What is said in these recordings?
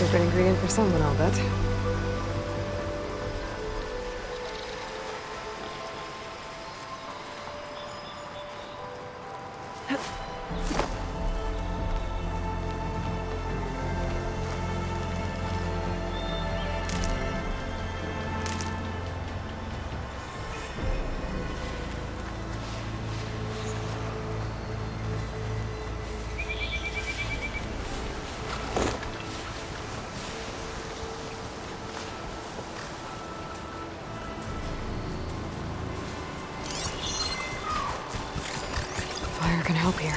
Secret ingredient for someone, I'll bet. Fire can help here.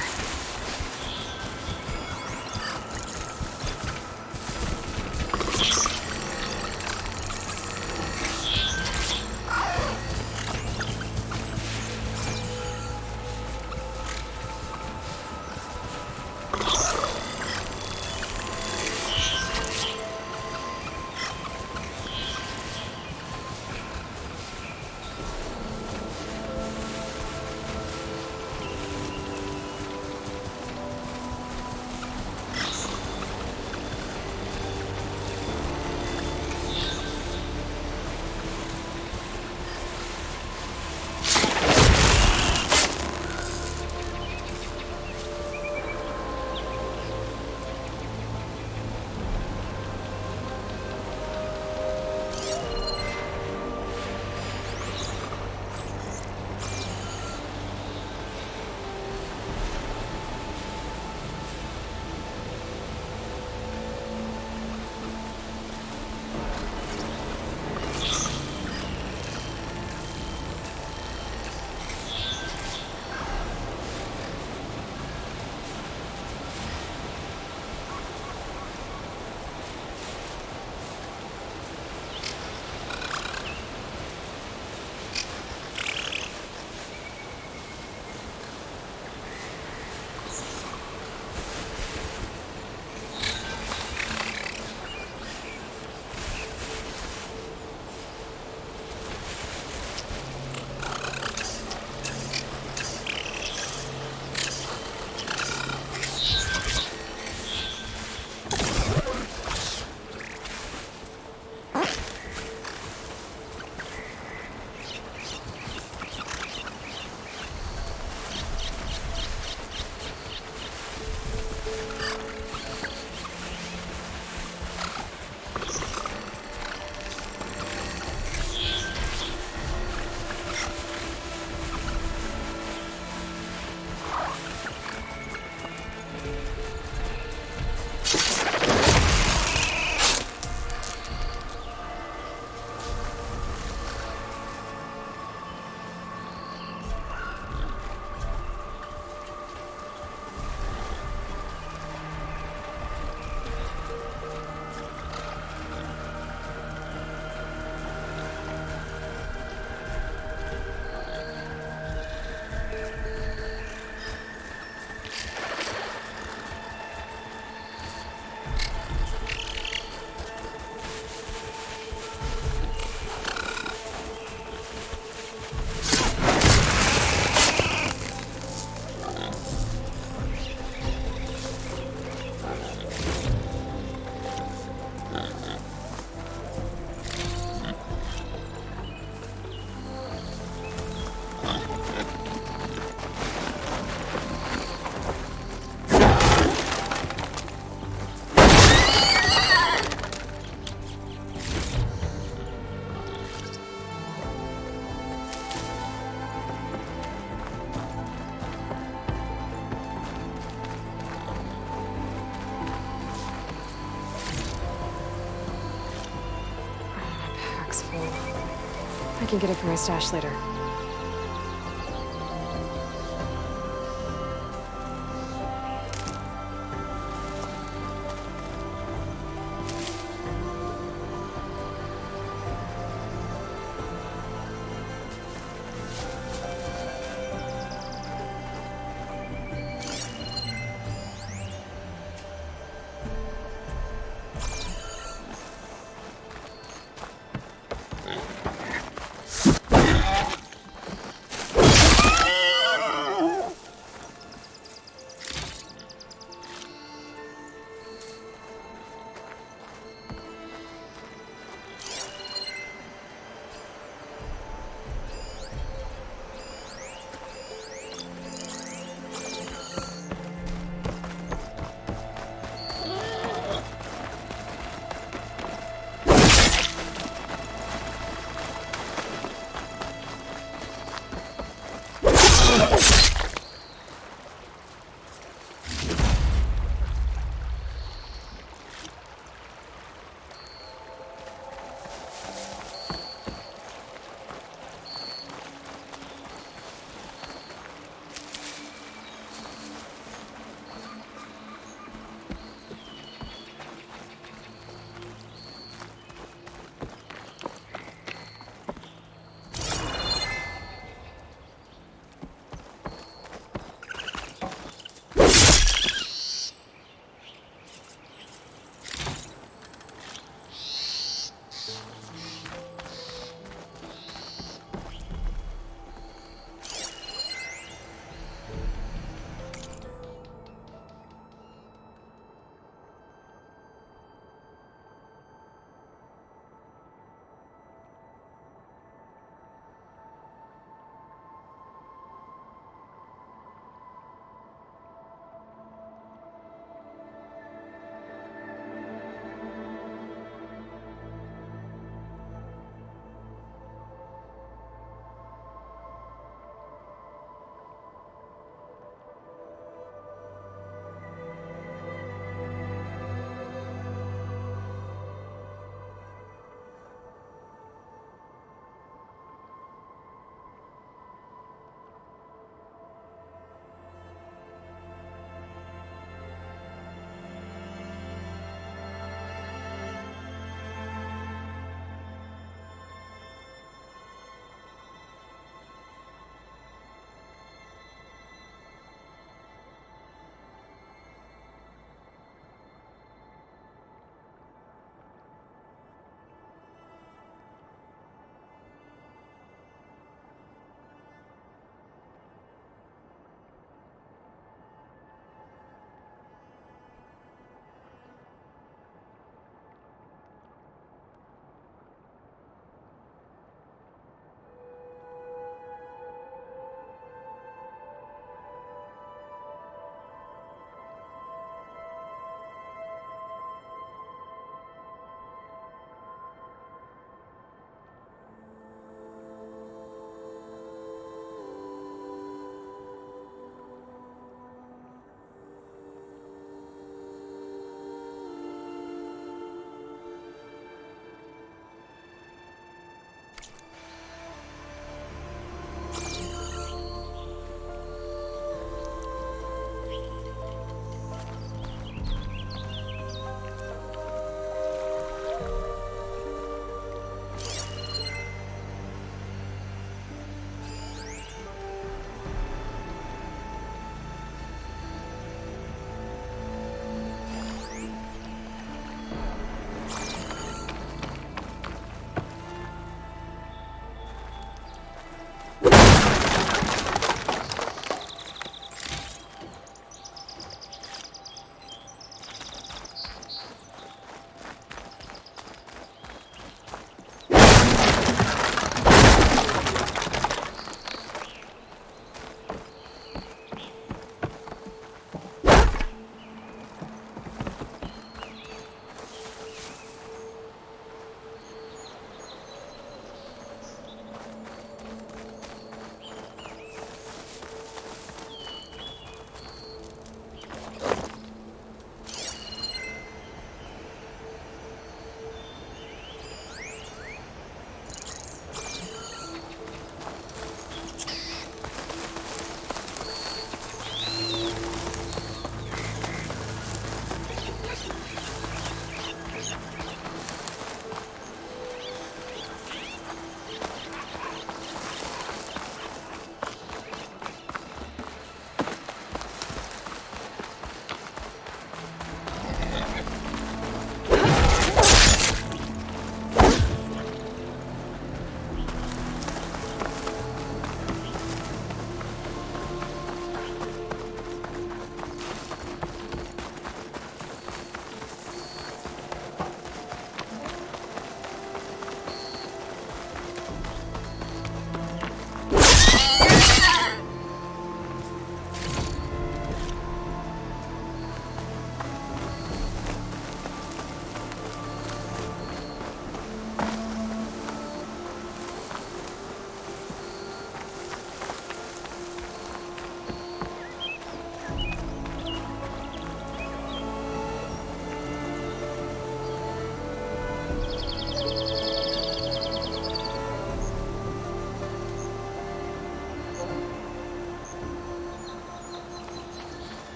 I can get it from my stash later.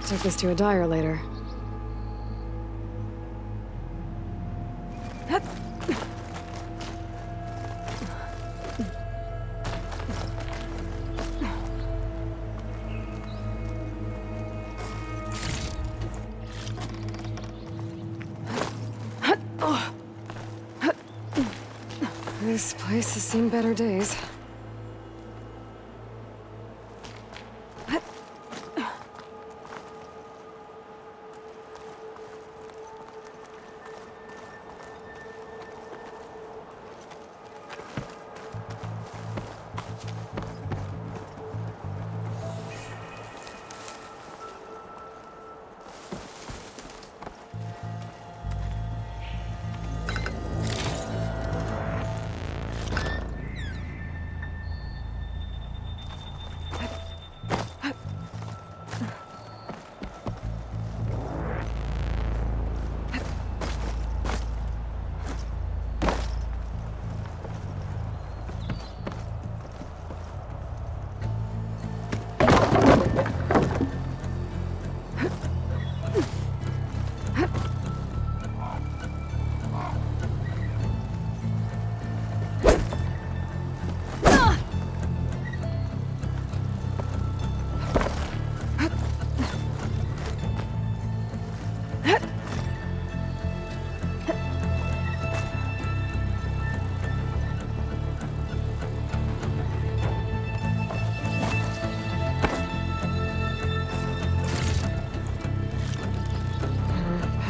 Take this to a dyer later. This place has seen better days.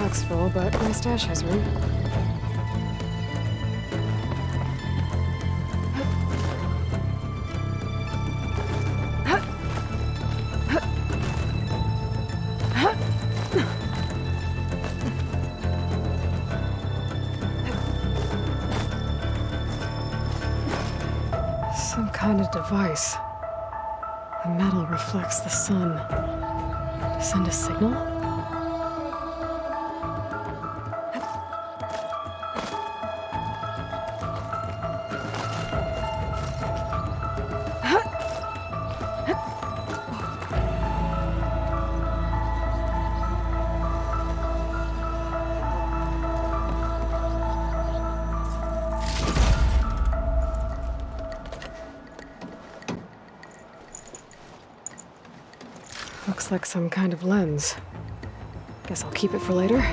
Pack's full, but my stash has room. Some kind of device. The metal reflects the sun. To send a signal? Looks like some kind of lens. Guess I'll keep it for later.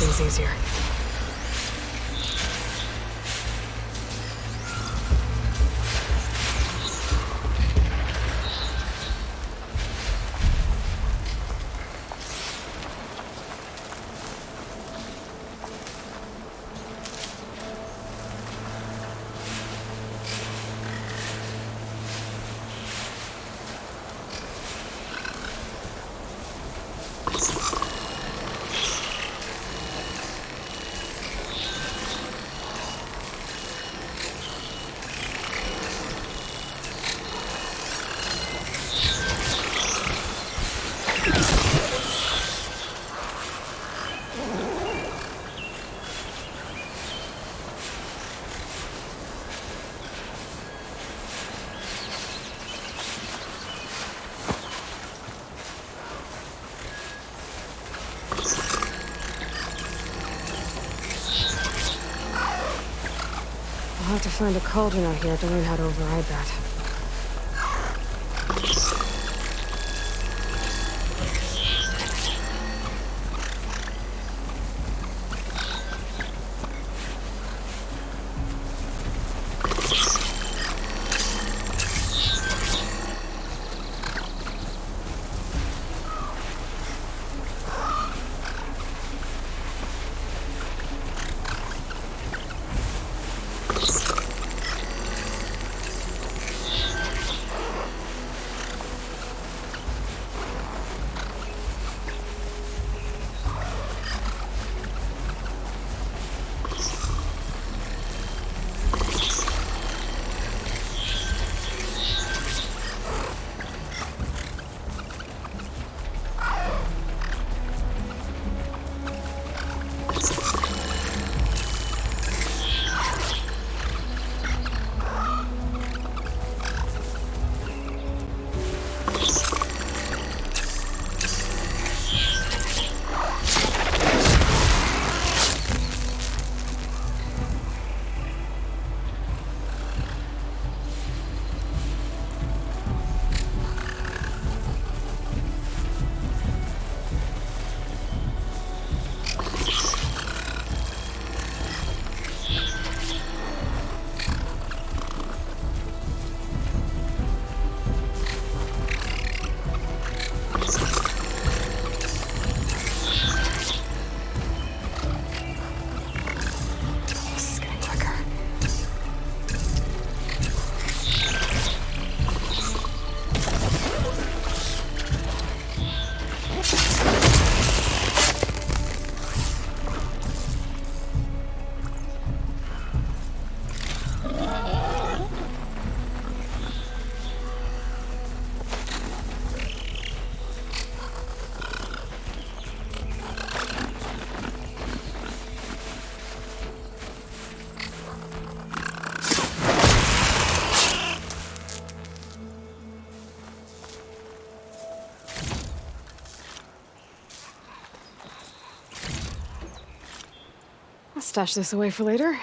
things easier. I'll have to find a cauldron out here to learn how to override that. I'll stash this away for later.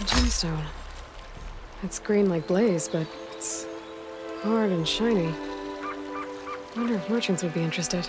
A gemstone. It's green like blaze, but it's hard and shiny. Wonder if merchants would be interested.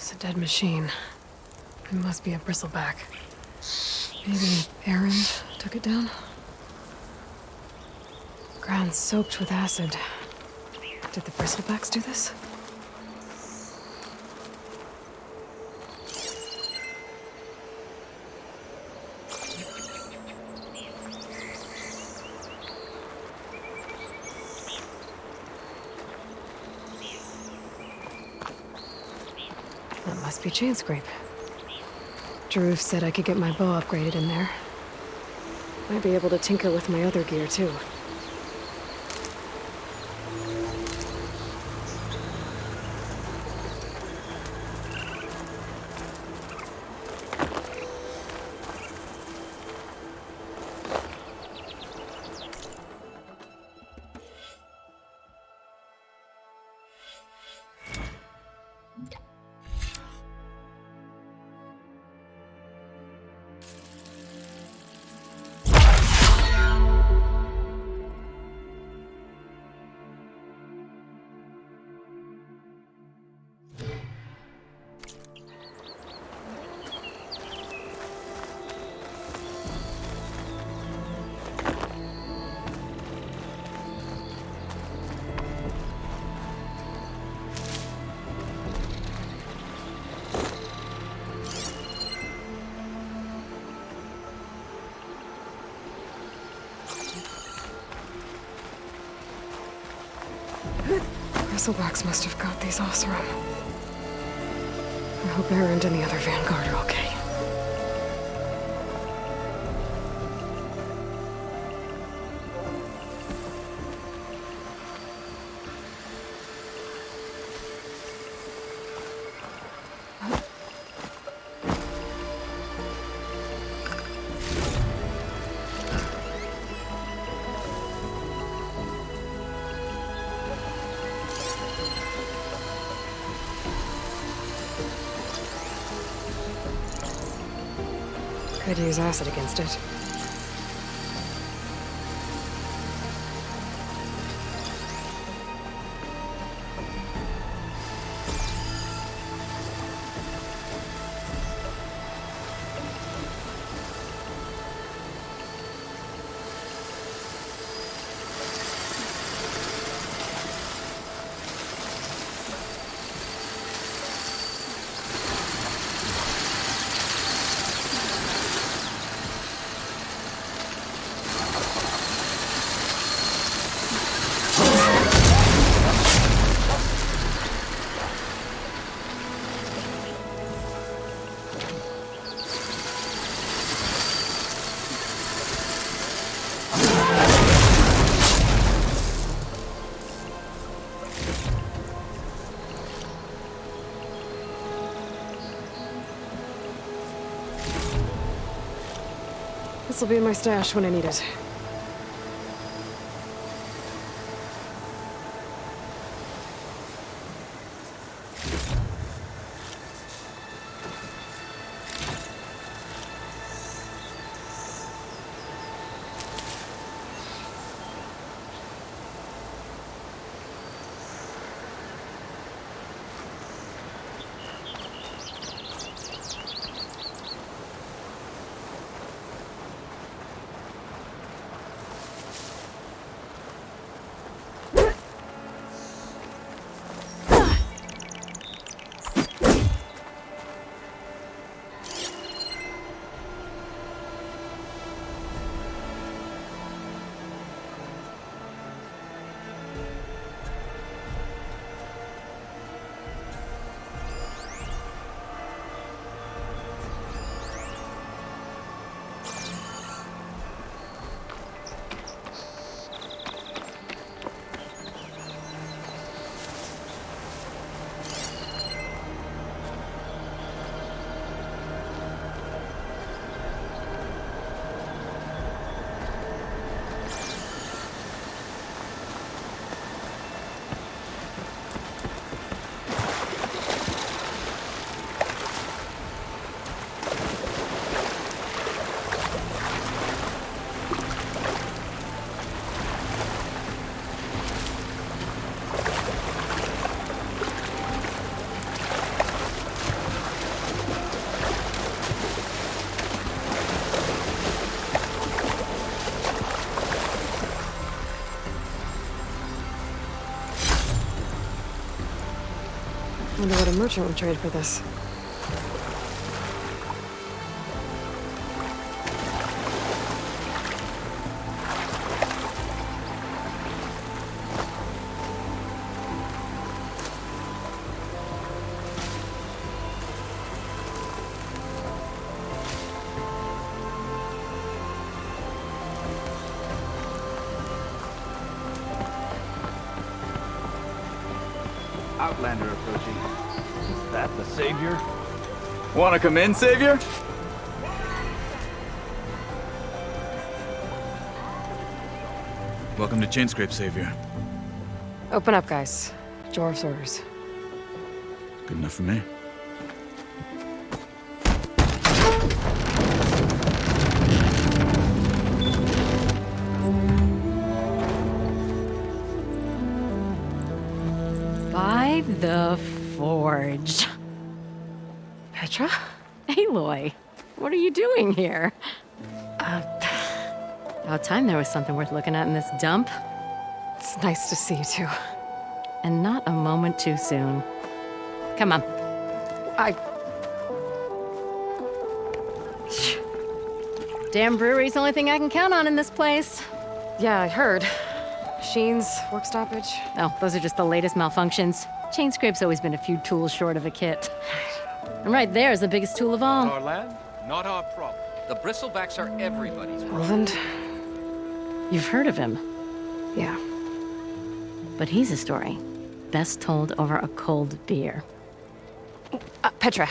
It's a dead machine. It must be a bristleback. Maybe Erend took it down? Ground soaked with acid. Did the bristlebacks do this? That must be chain scrape. Jaruf said I could get my bow upgraded in there. Might be able to tinker with my other gear, too. Bristlebacks must have got these Oseram. I hope Erend and the other Vanguard are okay. Could use acid against it. This'll be in my stash when I need it. a merchant would trade for this. Outlander approaching. Is that the Savior? Wanna come in, Savior? Welcome to Chainscrape, Savior. Open up, guys. Dwarf's orders. Good enough for me. By the forge. Petra? Aloy, what are you doing here? About time there was something worth looking at in this dump. It's nice to see you too. And not a moment too soon. Come on. Damn brewery's the only thing I can count on in this place. Yeah, I heard. Machines, work stoppage. Oh, those are just the latest malfunctions. Chainscrape's always been a few tools short of a kit. And right there is the biggest tool of all. Our land, not our problem. The bristlebacks are everybody's problem. Roland? You've heard of him, Yeah. but he's a story best told over a cold beer. Petra.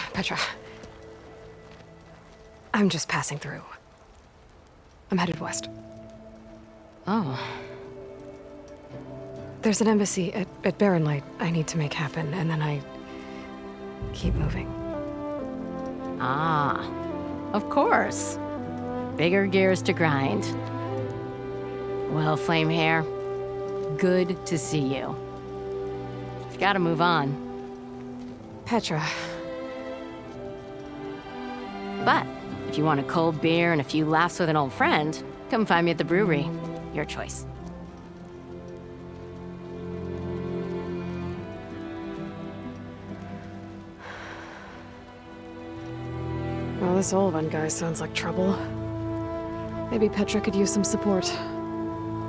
I'm just passing through. I'm headed west. Oh, There's an embassy at Barren Light I need to make happen, and then I keep moving. of course. Bigger gears to grind. Well, Flame Hair, good to see you. You've got to move on. Petra. But if you want a cold beer and a few laughs with an old friend, come find me at the brewery. Your choice. Well, this Olvan guy sounds like trouble. Maybe Petra could use some support.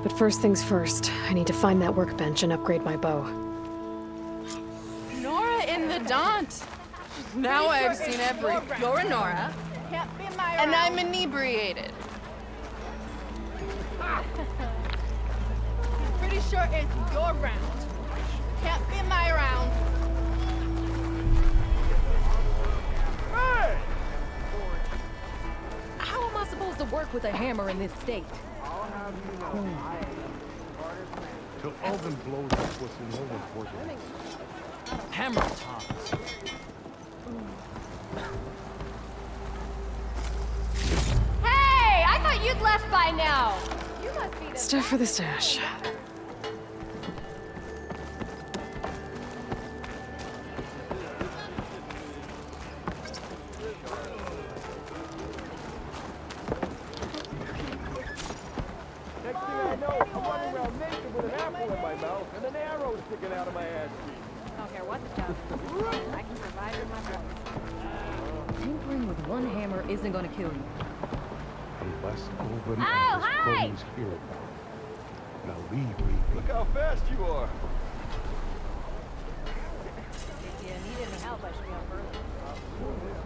But first things first, I need to find that workbench and upgrade my bow. Nora in the Daunt. Now I've seen every. You're a Nora, and I'm inebriated. Pretty sure it's your round. Can't be my round. How am I supposed to work with a hammer in this state? Till Alvin blows up what's in no one's working. Hammer time. Hey, I thought you'd left by now. You must be the. Stuff for the stash. Next thing I know, I'm running around naked with an apple in my mouth and an arrow sticking out of my ass cheek. Don't care what the job is. I can provide with my voice. Tinkering with one hammer isn't gonna kill you. Unless Alvin Oh, and his hi! cronies hear about it. Now leave. Look how fast you are. If you need any help, I should be up early.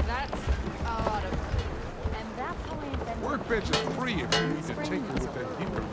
That's a lot of. And that's how I invented Workbench is free if you need to tinker with that heater.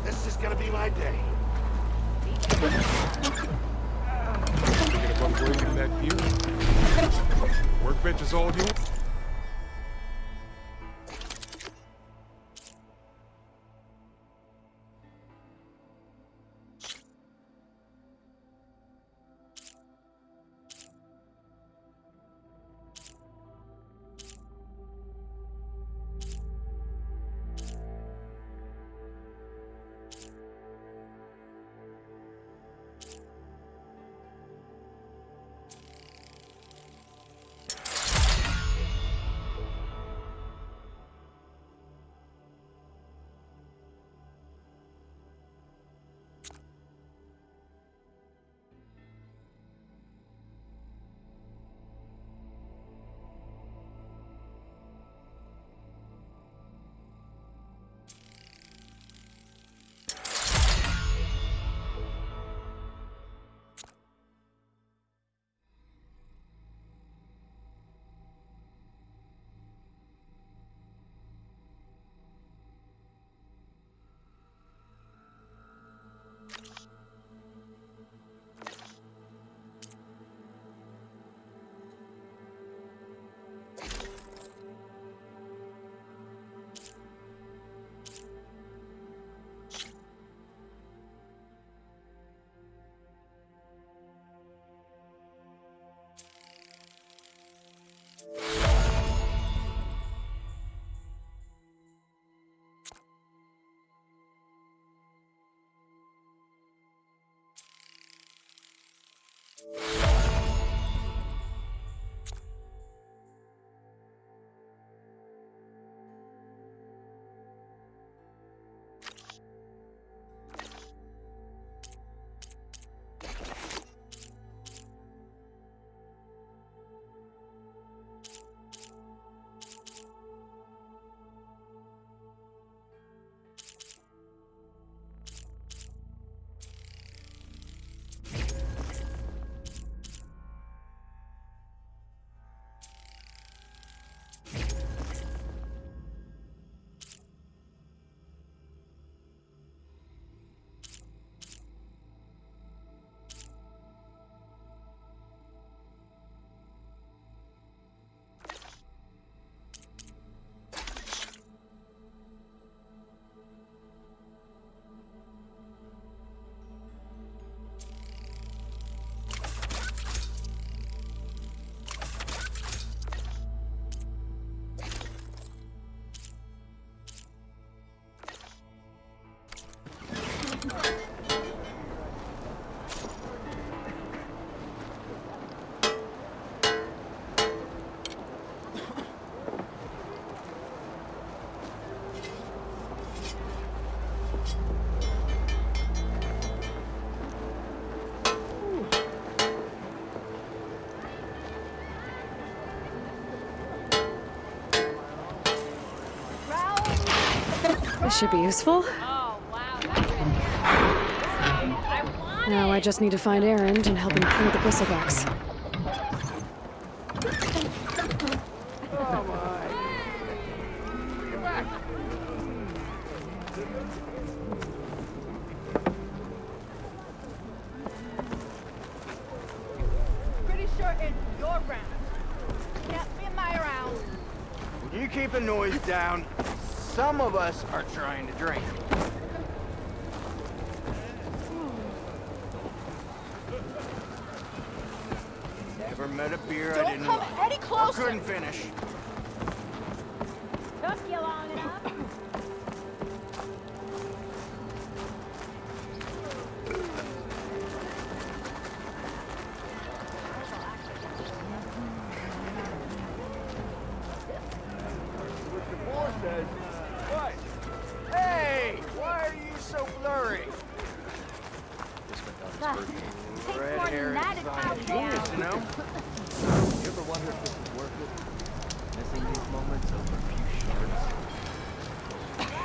This is gonna be my day. Thinking about working that view? Workbench is all yours. This should be useful. Now I just need to find Erend and help him clear the bristlebacks. Pretty sure it's your round. Can't be my round. You keep the noise down. Some of us are trying to drink. Never met a beer I didn't Don't like. come any Or closer. couldn't finish. Took you long enough. What? Hey! Why are you so blurry? Takes Red more hair than that to is calm genius, down. you know? You ever wonder if this is worth it? Missing these moments over a few shards?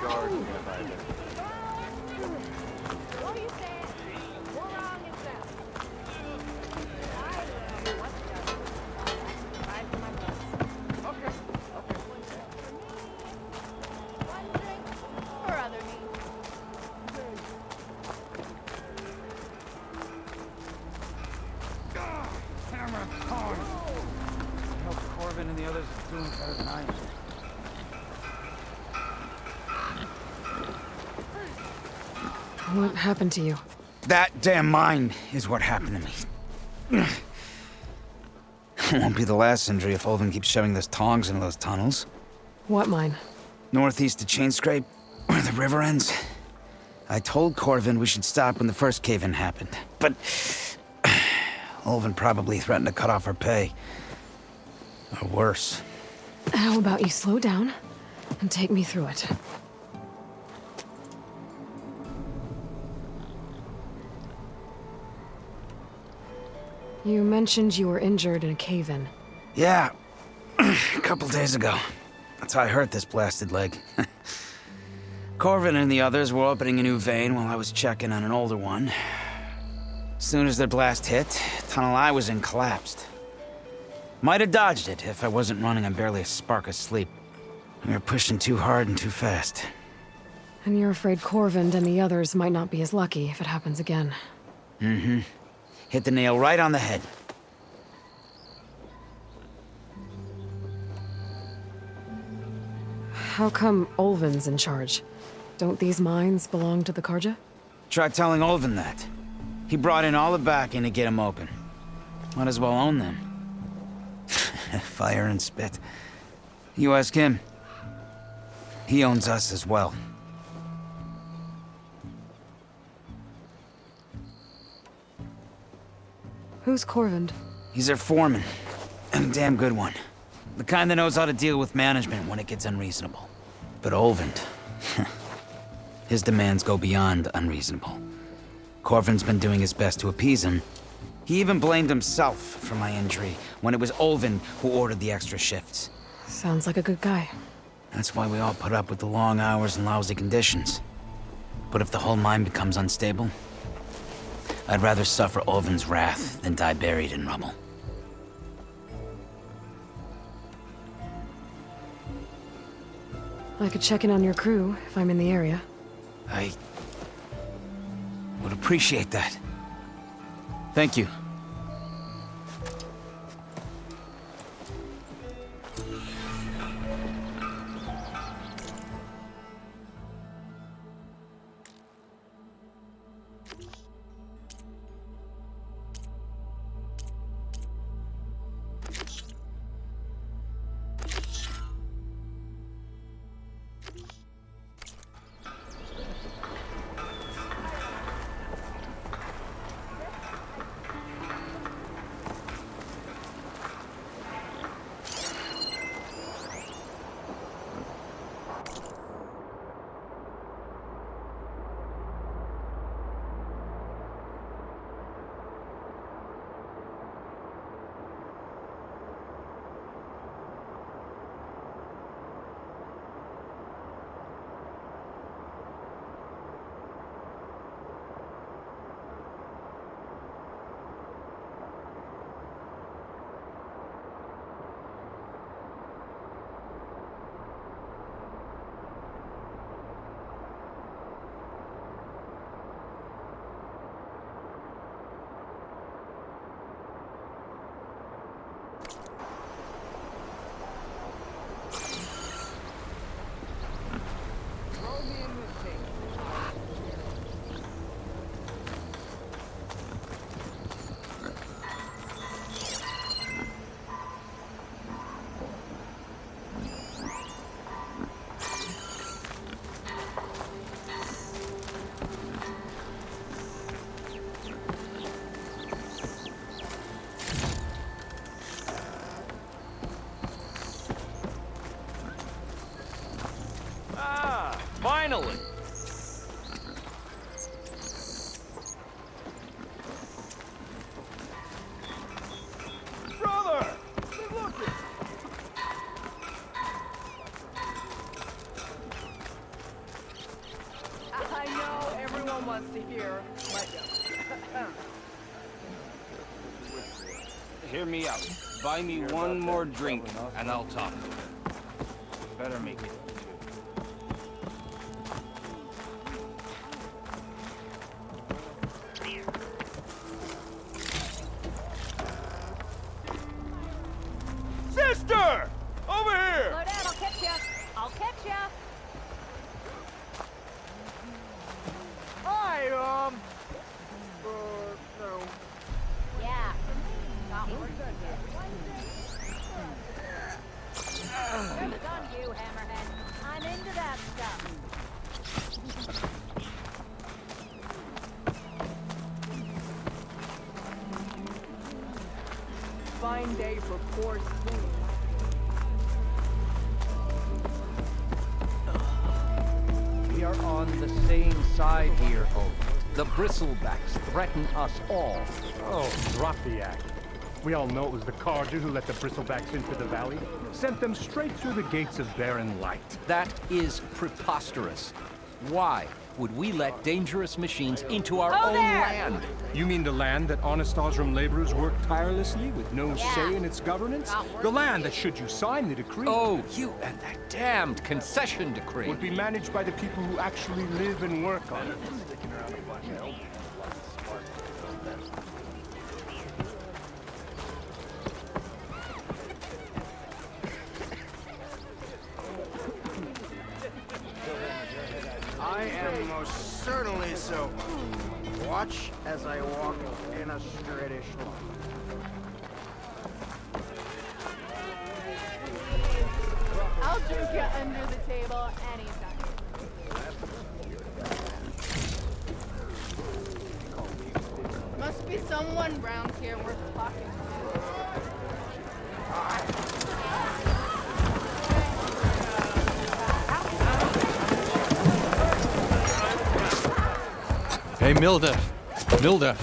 Shards never either. What are you saying? What wrong is that? I don't know what to do. I survived my bus. Okay. What happened to you? That damn mine is what happened to me. It won't be the last injury if Olvin keeps shoving those tongs into those tunnels. What mine? Northeast of Chainscrape, where the river ends. I told Corvin we should stop when the first cave-in happened, but Olvin probably threatened to cut off our pay. Or worse. How about you slow down and take me through it? You mentioned you were injured in a cave-in. Yeah, a couple days ago. That's how I hurt this blasted leg. Corvin and the others were opening a new vein while I was checking on an older one. As soon as their blast hit, the tunnel I was in collapsed. Might have dodged it if I wasn't running on barely a spark of sleep. We were pushing too hard and too fast. And you're afraid Corvin and the others might not be as lucky if it happens again. Mm-hmm. Hit the nail right on the head. How come Olvin's in charge? Don't these mines belong to the Karja? Try telling Olvin that. He brought in all the backing to get them open. Might as well own them. Fire and spit. You ask him. He owns us as well. Who's Corvin? He's their foreman. And a damn good one. The kind that knows how to deal with management when it gets unreasonable. But Olvin, his demands go beyond unreasonable. Corvin's been doing his best to appease him. He even blamed himself for my injury when it was Olvin who ordered the extra shifts. Sounds like a good guy. That's why we all put up with the long hours and lousy conditions. But if the whole mine becomes unstable, I'd rather suffer Olvin's wrath than die buried in rubble. I could check in on your crew if I'm in the area. I would appreciate that. Thank you. Finally! Brother! Good looking! I know everyone wants to hear my joke. Hear me out. Buy me one more drink, and I'll talk. Better make it. Sister! Over here! Slow down, I'll catch ya. I'll catch ya. Hi, fine day for poor Steve. We are on the same side here, Owen. The bristlebacks threaten us all. Oh, drop the act. We all know it was the Carja who let the bristlebacks into the valley. Sent them straight through the gates of barren light. That is preposterous. Why would we let dangerous machines into our own land? You mean the land that honest Osram laborers work tirelessly with no say in its governance? The land that, should you sign the decree, Oh, you and that damned concession decree. would be managed by the people who actually live and work on it. I am most certainly so. Watch as I walk in a straightish line. I'll drink you under the table anytime. Must be someone round here worth talking to. Hey, Milda. Milda.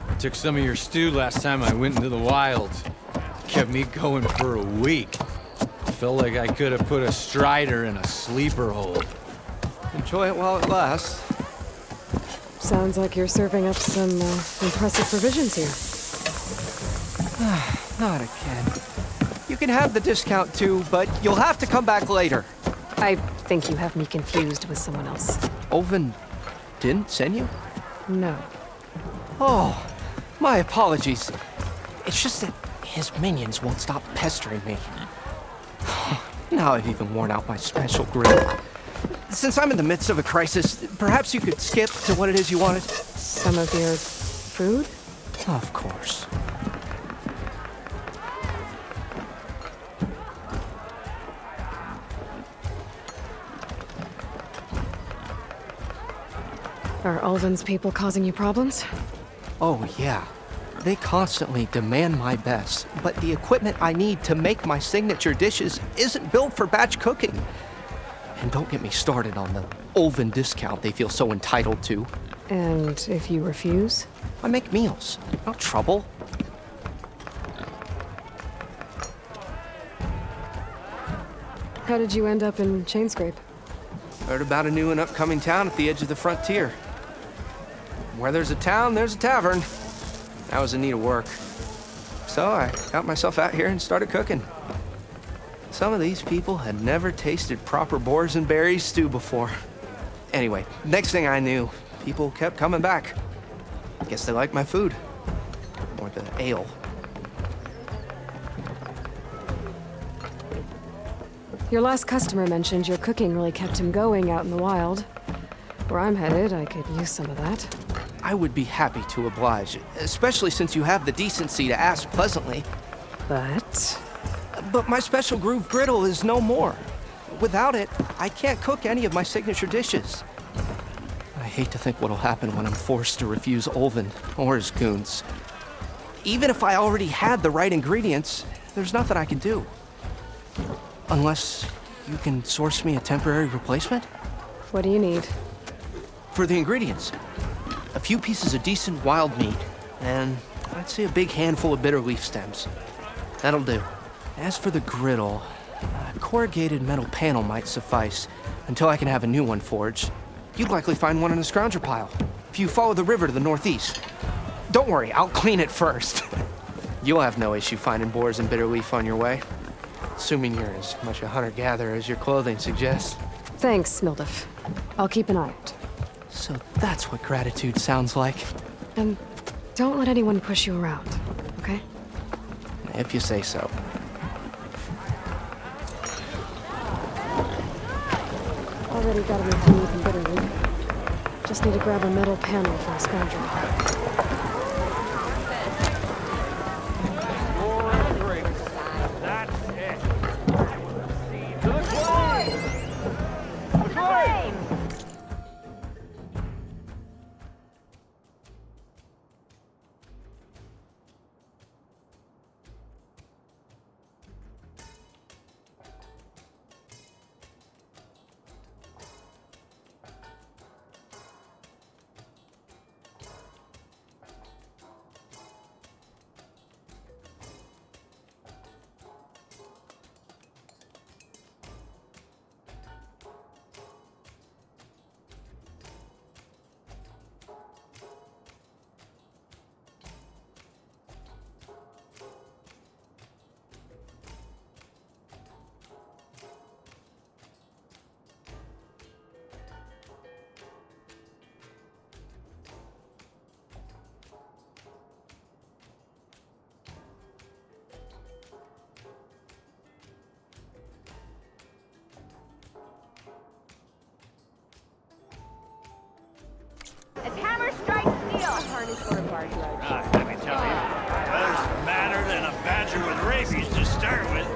I took some of your stew last time I went into the wilds. Kept me going for a week. Felt like I could have put a strider in a sleeper hold. Enjoy it while it lasts. Sounds like you're serving up some impressive provisions here. Not again. You can have the discount too, but you'll have to come back later. I think you have me confused with someone else. Oven didn't send you? No. Oh, my apologies. It's just that his minions won't stop pestering me. Now I've even worn out my special grill. Since I'm in the midst of a crisis, perhaps you could skip to what it is you wanted? Some of your food? Of course. Are Ulvin's people causing you problems? Oh, yeah. They constantly demand my best, but the equipment I need to make my signature dishes isn't built for batch cooking. And don't get me started on the Ulvin discount they feel so entitled to. And if you refuse? I make meals, not trouble. How did you end up in Chainscrape? Heard about a new and upcoming town at the edge of the frontier. Where there's a town, there's a tavern. I was in need of work. So I got myself out here and started cooking. Some of these people had never tasted proper boars and berries stew before. Anyway, next thing I knew, people kept coming back. Guess they liked my food. Or the ale. Your last customer mentioned your cooking really kept him going out in the wild. Where I'm headed, I could use some of that. I would be happy to oblige, especially since you have the decency to ask pleasantly. But my special groove griddle is no more. Without it, I can't cook any of my signature dishes. I hate to think what'll happen when I'm forced to refuse Ulvin or his goons. Even if I already had the right ingredients, there's nothing I can do. Unless you can source me a temporary replacement? What do you need? For the ingredients, a few pieces of decent wild meat, and I'd say a big handful of bitter leaf stems. That'll do. As for the griddle, a corrugated metal panel might suffice until I can have a new one forged. You'd likely find one in a scrounger pile if you follow the river to the northeast. Don't worry, I'll clean it first. You'll have no issue finding boars and bitter leaf on your way. Assuming you're as much a hunter-gatherer as your clothing suggests. Thanks, Mildif. I'll keep an eye out. So that's what gratitude sounds like. And don't let anyone push you around, okay? If you say so. Already got enough meat and bitter root. Just need to grab a metal panel from a scrounger pile. That's it. To the flame! The flame! any sort of bar drug. Let me tell you, better manner than a badger with rabies to start with. You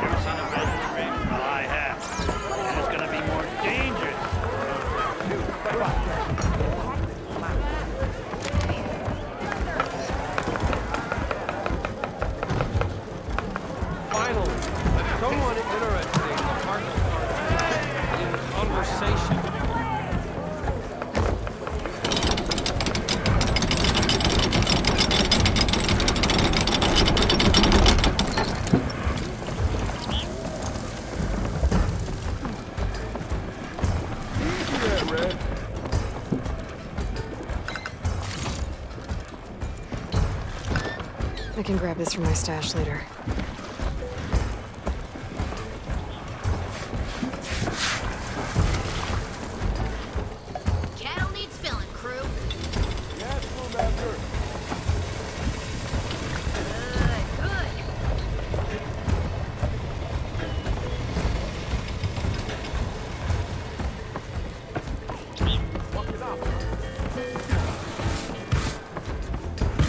ever seen a badger with rabies? Well, I have. And it's gonna be more dangerous. Finally, someone interesting in the park in conversation. I can grab this from my stash later. Cattle needs filling, crew. Yes, Master.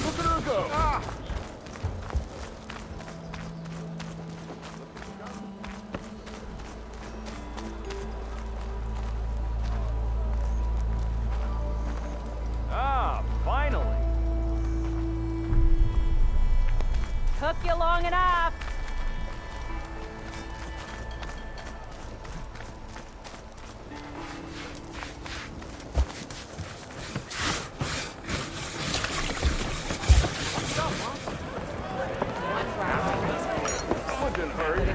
Look at her go. Ah! Finally. Took you long enough. Someone's in a hurry.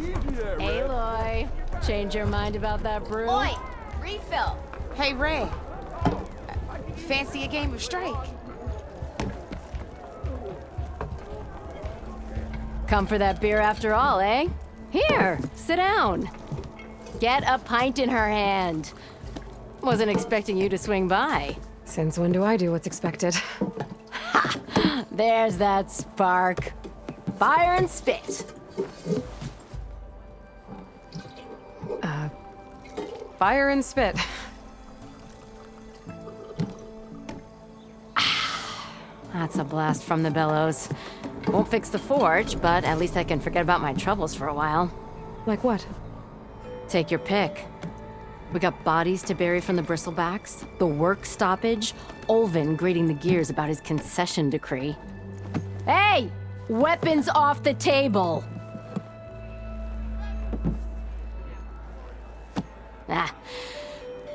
Easy there, Red. Aloy, change your mind about that brew? Oi, refill. Hey, Ray. Fancy a game of strike? Come for that beer after all, eh? Here, sit down. Get a pint in her hand. Wasn't expecting you to swing by. Since when do I do what's expected? There's that spark. Fire and spit. Fire and spit. That's a blast from the bellows. Won't fix the forge, but at least I can forget about my troubles for a while. Like what? Take your pick. We got bodies to bury from the bristlebacks, the work stoppage, Olvin grating the gears about his concession decree. Hey! Weapons off the table!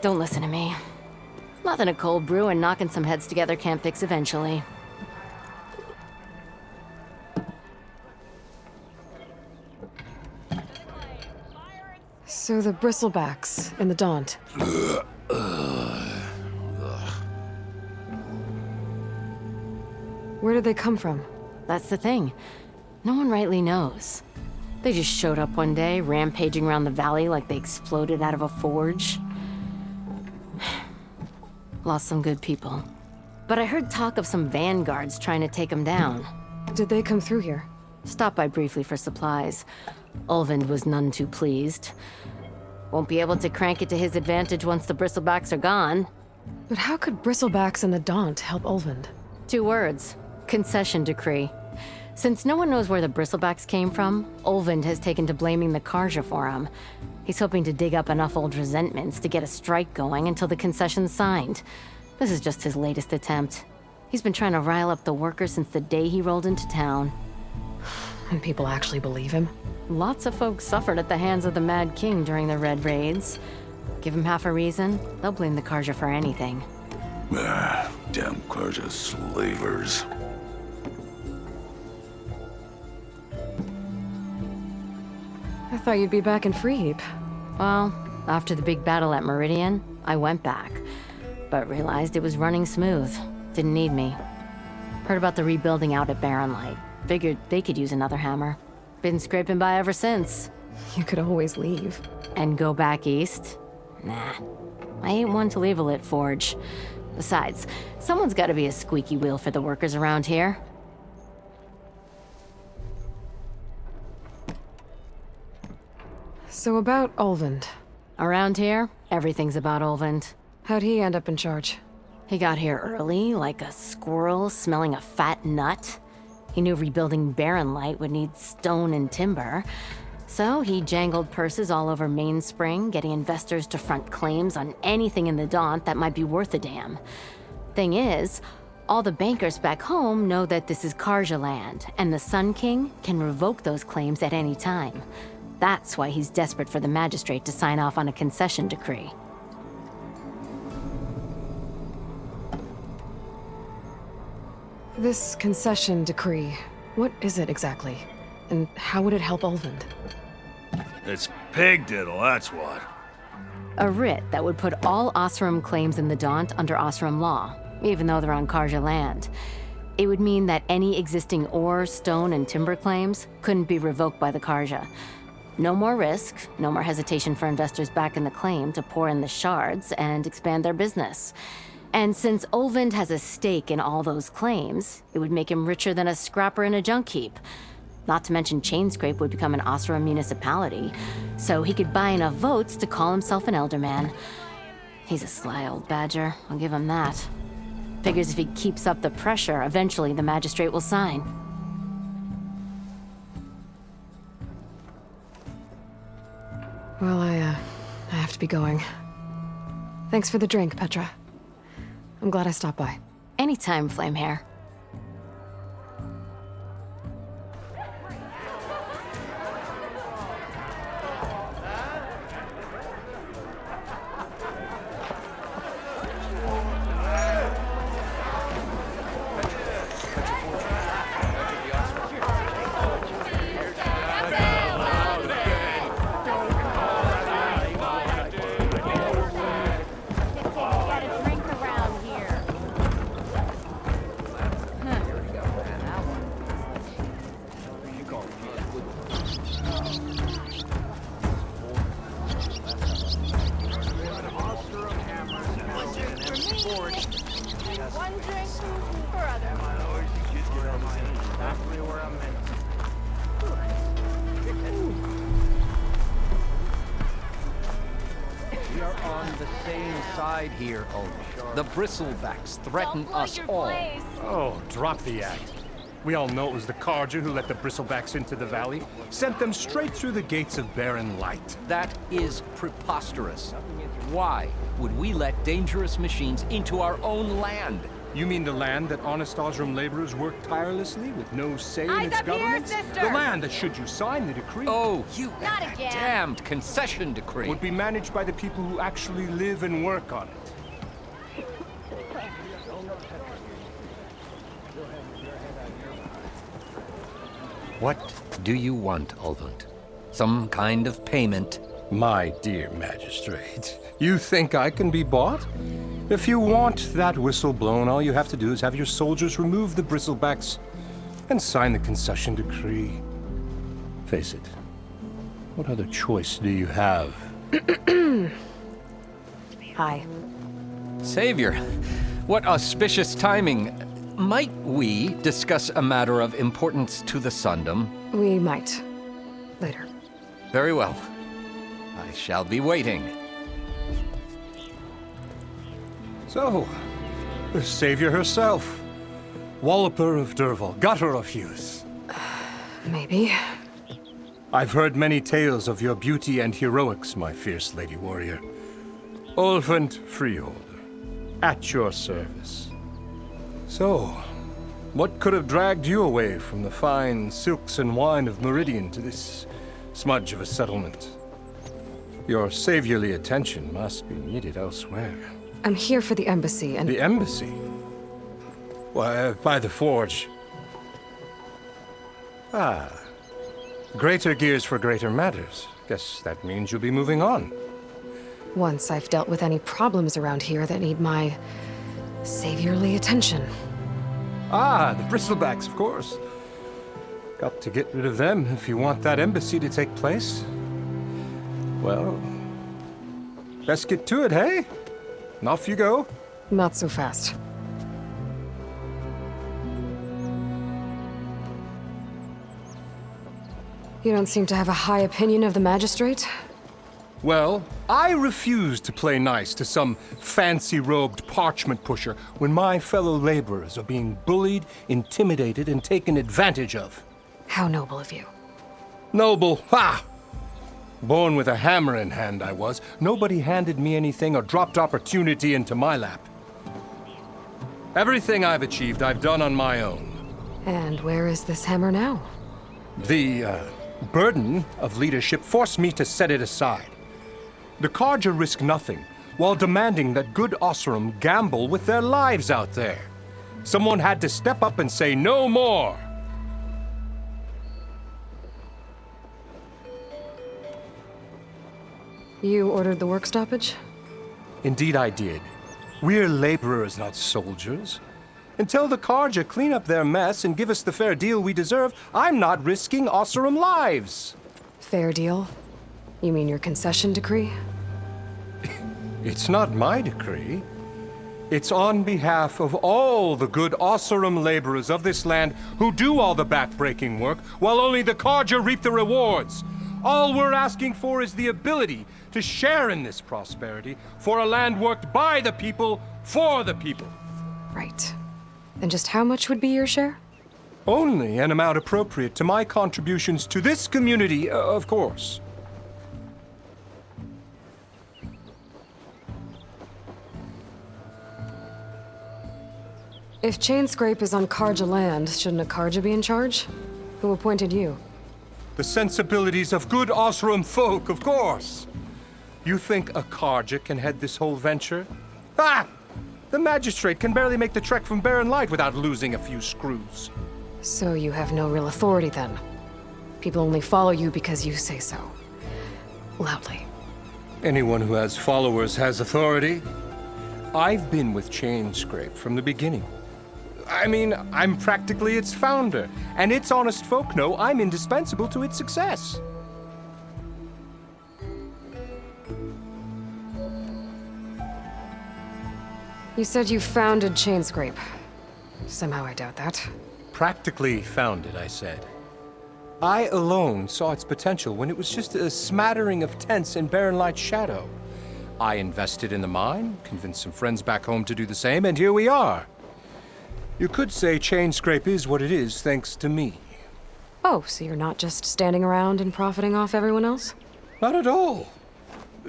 Don't listen to me. Nothing a cold brew and knocking some heads together can't fix eventually. So the bristlebacks in the Daunt. Where did they come from? That's the thing. No one rightly knows. They just showed up one day, rampaging around the valley like they exploded out of a forge. Lost some good people. But I heard talk of some vanguards trying to take them down. Did they come through here? Stopped by briefly for supplies. Ulvund was none too pleased. Won't be able to crank it to his advantage once the bristlebacks are gone. But how could bristlebacks and the Daunt help Ulvund? 2 words. Concession decree. Since no one knows where the bristlebacks came from, Ulvund has taken to blaming the Karja for him. He's hoping to dig up enough old resentments to get a strike going until the concession's signed. This is just his latest attempt. He's been trying to rile up the workers since the day he rolled into town. And people actually believe him? Lots of folks suffered at the hands of the Mad King during the Red Raids. Give him half a reason, they'll blame the Karja for anything. Damn Karja slavers. I thought you'd be back in Freeheap. Well, after the big battle at Meridian, I went back. But realized it was running smooth. Didn't need me. Heard about the rebuilding out at Barren Light. Figured they could use another hammer. Been scraping by ever since. You could always leave. And go back east? Nah. I ain't one to leave a lit forge. Besides, someone's gotta be a squeaky wheel for the workers around here. So about Ulvund. Around here, everything's about Ulvund. How'd he end up in charge? He got here early, like a squirrel smelling a fat nut. He knew rebuilding barren light would need stone and timber. So he jangled purses all over Mainspring, getting investors to front claims on anything in the Daunt that might be worth a damn. Thing is, all the bankers back home know that this is Karja land, and the Sun King can revoke those claims at any time. That's why he's desperate for the magistrate to sign off on a concession decree. This concession decree, what is it exactly? And how would it help Ulvund? It's pig diddle, that's what. A writ that would put all Osram claims in the Daunt under Osram law, even though they're on Karja land. It would mean that any existing ore, stone, and timber claims couldn't be revoked by the Karja. No more risk, no more hesitation for investors back in the claim to pour in the shards and expand their business. And since Ulvund has a stake in all those claims, it would make him richer than a scrapper in a junk heap. Not to mention Chainscrape would become an Osram municipality, so he could buy enough votes to call himself an elderman. He's a sly old badger, I'll give him that. Figures if he keeps up the pressure, eventually the magistrate will sign. Well, I have to be going. Thanks for the drink, Petra. I'm glad I stopped by. Anytime, Flamehair. We are on the same side here, Aloy. The bristlebacks threaten us all. Oh, drop the act. We all know it was the Karja who let the bristlebacks into the valley, sent them straight through the gates of barren light. That is preposterous. Why would we let dangerous machines into our own land? You mean the land that honest Osram laborers work tirelessly with no say in its government? The land that, should you sign the decree... Oh, you Not again. damned concession decree. ...would be managed by the people who actually live and work on it. What do you want, Ulvund? Some kind of payment? My dear magistrate, you think I can be bought? If you want that whistle blown, all you have to do is have your soldiers remove the bristlebacks and sign the concession decree. Face it, what other choice do you have? Hi. Savior, what auspicious timing. Might we discuss a matter of importance to the Sundom? We might. Later. Very well. I shall be waiting. So, the savior herself. Walloper of Derval, gutter of youth. Maybe. I've heard many tales of your beauty and heroics, my fierce lady warrior. Ulvund Freeholder, at your service. So, what could have dragged you away from the fine silks and wine of Meridian to this smudge of a settlement? Your saviorly attention must be needed elsewhere. I'm here for the embassy and... The embassy? Why, by the forge. Ah. Greater gears for greater matters. Guess that means you'll be moving on. Once I've dealt with any problems around here that need my... saviorly attention. Ah, the bristlebacks, of course. Got to get rid of them if you want that embassy to take place. Well, best get to it, hey? And off you go. Not so fast. You don't seem to have a high opinion of the magistrate? Well, I refuse to play nice to some fancy-robed parchment pusher when my fellow laborers are being bullied, intimidated, and taken advantage of. How noble of you. Noble, ha! Born with a hammer in hand, I was. Nobody handed me anything or dropped opportunity into my lap. Everything I've achieved, I've done on my own. And where is this hammer now? The burden of leadership forced me to set it aside. The Carja risk nothing, while demanding that good Oseram gamble with their lives out there. Someone had to step up and say no more. You ordered the work stoppage? Indeed I did. We're laborers, not soldiers. Until the Carja clean up their mess and give us the fair deal we deserve, I'm not risking Oseram lives. Fair deal? You mean your concession decree? It's not my decree. It's on behalf of all the good Oseram laborers of this land who do all the back-breaking work, while only the Carja reap the rewards. All we're asking for is the ability to share in this prosperity for a land worked by the people, for the people. Right. Then just how much would be your share? Only an amount appropriate to my contributions to this community, of course. If Chainscrape is on Carja land, shouldn't a Carja be in charge? Who appointed you? The sensibilities of good Oseram folk, of course. You think a Carja can head this whole venture? Ah! The magistrate can barely make the trek from Barren Light without losing a few screws. So you have no real authority then? People only follow you because you say so. Loudly. Anyone who has followers has authority. I've been with Chainscrape from the beginning. I mean, I'm practically its founder, and its honest folk know I'm indispensable to its success. You said you founded Chainscrape. Somehow I doubt that. Practically founded, I said. I alone saw its potential when it was just a smattering of tents in Barren Light's shadow. I invested in the mine, convinced some friends back home to do the same, and here we are. You could say Chainscrape is what it is thanks to me. Oh, so you're not just standing around and profiting off everyone else? Not at all.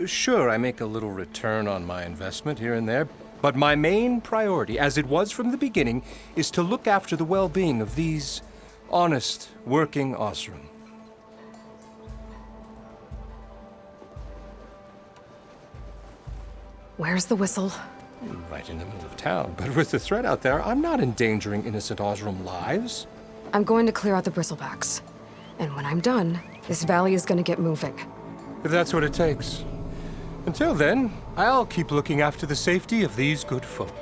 Sure, I make a little return on my investment here and there, but my main priority, as it was from the beginning, is to look after the well-being of these honest, working Oseram. Where's the whistle? Right in the middle of town, but with the threat out there, I'm not endangering innocent Oseram lives. I'm going to clear out the bristlebacks. And when I'm done, this valley is going to get moving. If that's what it takes. Until then, I'll keep looking after the safety of these good folk.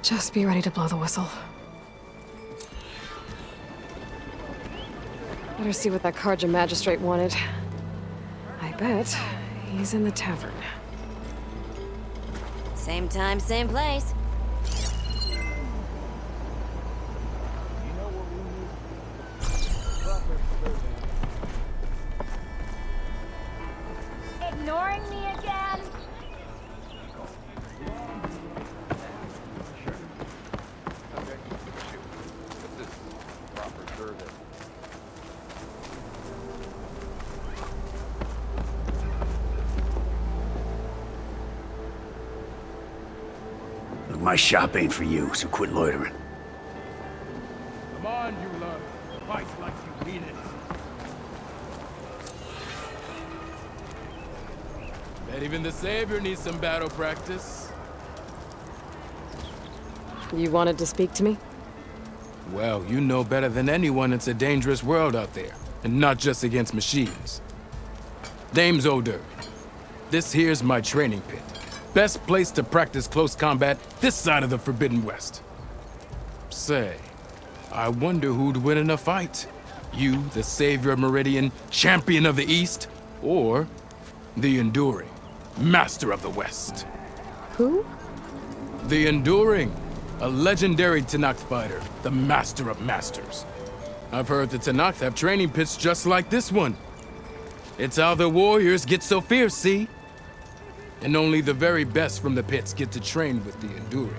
Just be ready to blow the whistle. Better see what that Carja magistrate wanted. I bet he's in the tavern. Same time, same place. Ignoring me again? Look, my shop ain't for you, so quit loitering. Come on, you lot. Fight like you mean it. Bet even the Savior needs some battle practice. You wanted to speak to me? Well, you know better than anyone it's a dangerous world out there, and not just against machines. Name's Odor. This here's my training pit. Best place to practice close combat this side of the Forbidden West. Say, I wonder who'd win in a fight. You, the Savior of Meridian, Champion of the East, or the Enduring, Master of the West. Who? The Enduring, a legendary Tenakth fighter, the Master of Masters. I've heard the Tenakth have training pits just like this one. It's how the warriors get so fierce, see? And only the very best from the pits get to train with the enduring.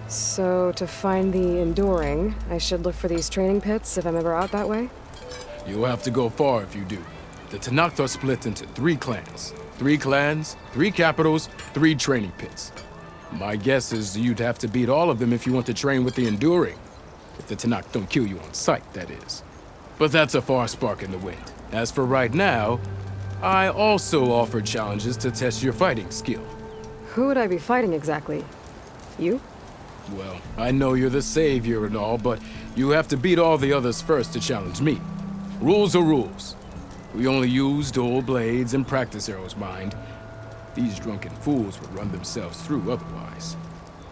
So, to find the enduring, I should look for these training pits if I'm ever out that way? You'll have to go far if you do. The Tenakth are split into 3 clans. 3 clans, 3 capitals, 3 training pits. My guess is you'd have to beat all of them if you want to train with the enduring. If the Tenakth don't kill you on sight, that is. But that's a far spark in the wind. As for right now, I also offer challenges to test your fighting skill. Who would I be fighting exactly? You? Well, I know you're the savior and all, but you have to beat all the others first to challenge me. Rules are rules. We only use dual blades and practice arrows, mind. These drunken fools would run themselves through otherwise.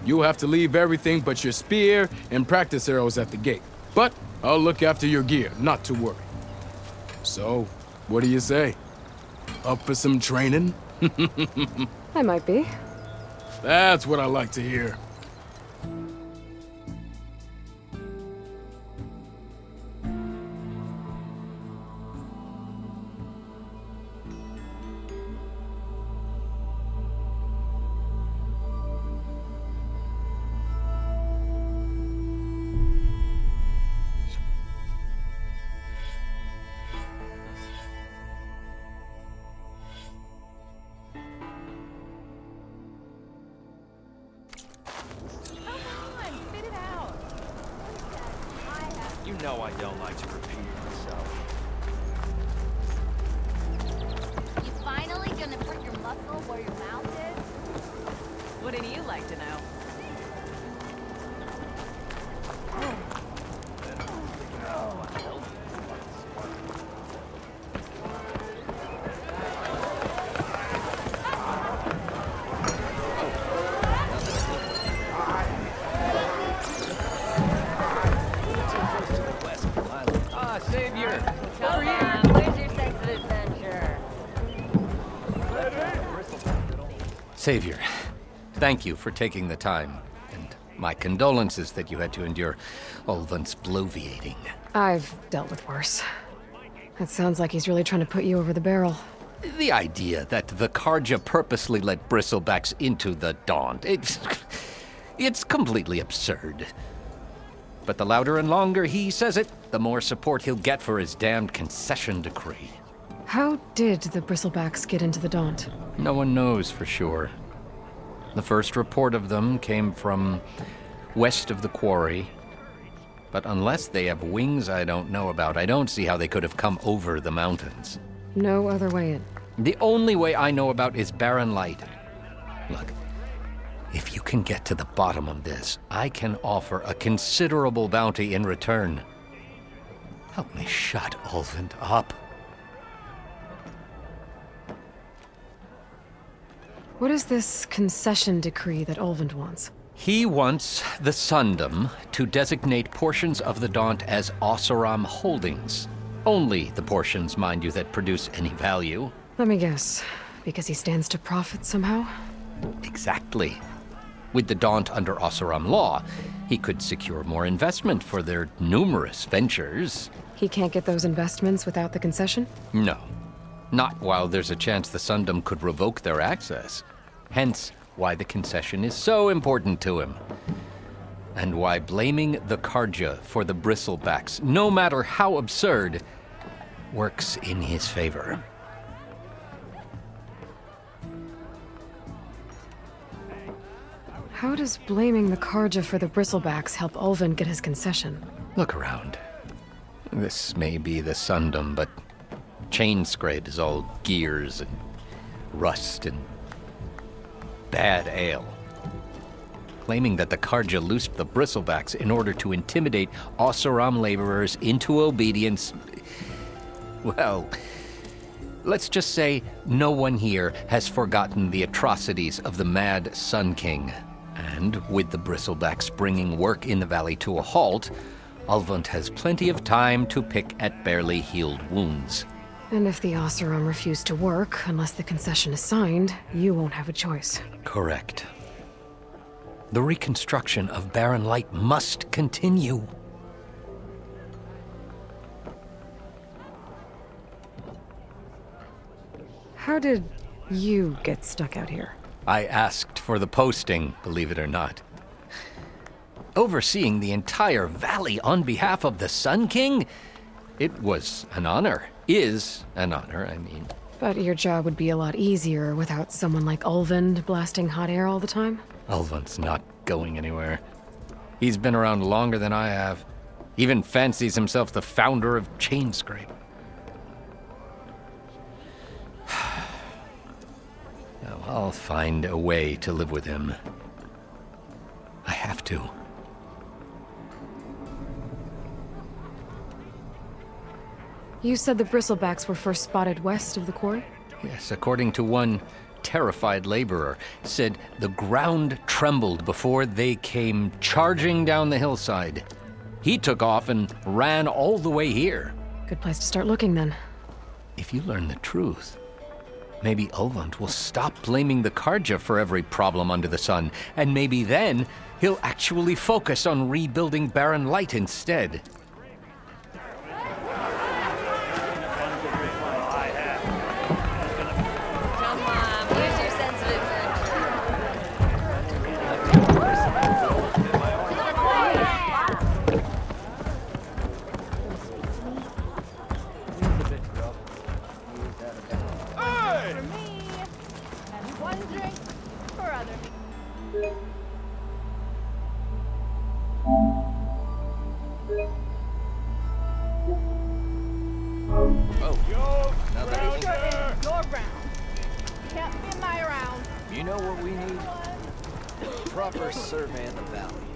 You'll have to leave everything but your spear and practice arrows at the gate. But I'll look after your gear, not to worry. So, what do you say? Up for some training? I might be. That's what I like to hear. You know I don't like to repeat myself. You finally gonna put your muscle where your mouth is? Wouldn't you like to know? Savior! Come on, where's your sense of adventure? Savior, thank you for taking the time, and my condolences that you had to endure Ulvund's bloviating. I've dealt with worse. That sounds like he's really trying to put you over the barrel. The idea that the Karja purposely let bristlebacks into the Daunt, it's completely absurd. But the louder and longer he says it, the more support he'll get for his damned concession decree. How did the bristlebacks get into the Daunt? No one knows for sure. The first report of them came from west of the quarry. But unless they have wings I don't know about, I don't see how they could have come over the mountains. No other way in. The only way I know about is barren light. Look, if you can get to the bottom of this, I can offer a considerable bounty in return. Help me shut Ulvund up. What is this concession decree that Ulvund wants? He wants the Sundom to designate portions of the Daunt as Oseram holdings. Only the portions, mind you, that produce any value. Let me guess. Because he stands to profit somehow? Exactly. With the Daunt under Oseram law, he could secure more investment for their numerous ventures. He can't get those investments without the concession? No. Not while there's a chance the Sundom could revoke their access. Hence, why the concession is so important to him. And why blaming the Karja for the bristlebacks, no matter how absurd, works in his favor. How does blaming the Karja for the bristlebacks help Ulvund get his concession? Look around. This may be the Sundom, but Chainscrape is all gears and rust and bad ale. Claiming that the Karja loosed the bristlebacks in order to intimidate Oseram laborers into obedience. Well, let's just say no one here has forgotten the atrocities of the Mad Sun King. And with the bristlebacks bringing work in the valley to a halt, Ulvund has plenty of time to pick at barely healed wounds. And if the Oseram refuse to work, unless the concession is signed, you won't have a choice. Correct. The reconstruction of Barren Light must continue. How did you get stuck out here? I asked for the posting, believe it or not. Overseeing the entire valley on behalf of the Sun King? It was an honor. Is an honor, I mean. But your job would be a lot easier without someone like Ulvund blasting hot air all the time? Ulvund's not going anywhere. He's been around longer than I have. Even fancies himself the founder of Chainscrape. Now, I'll find a way to live with him. I have to. You said the bristlebacks were first spotted west of the quarry? Yes, according to one terrified laborer, said the ground trembled before they came charging down the hillside. He took off and ran all the way here. Good place to start looking, then. If you learn the truth, maybe Ulvund will stop blaming the Karja for every problem under the sun, and maybe then he'll actually focus on rebuilding Barren Light instead. You know what we need? Proper survey of the valley.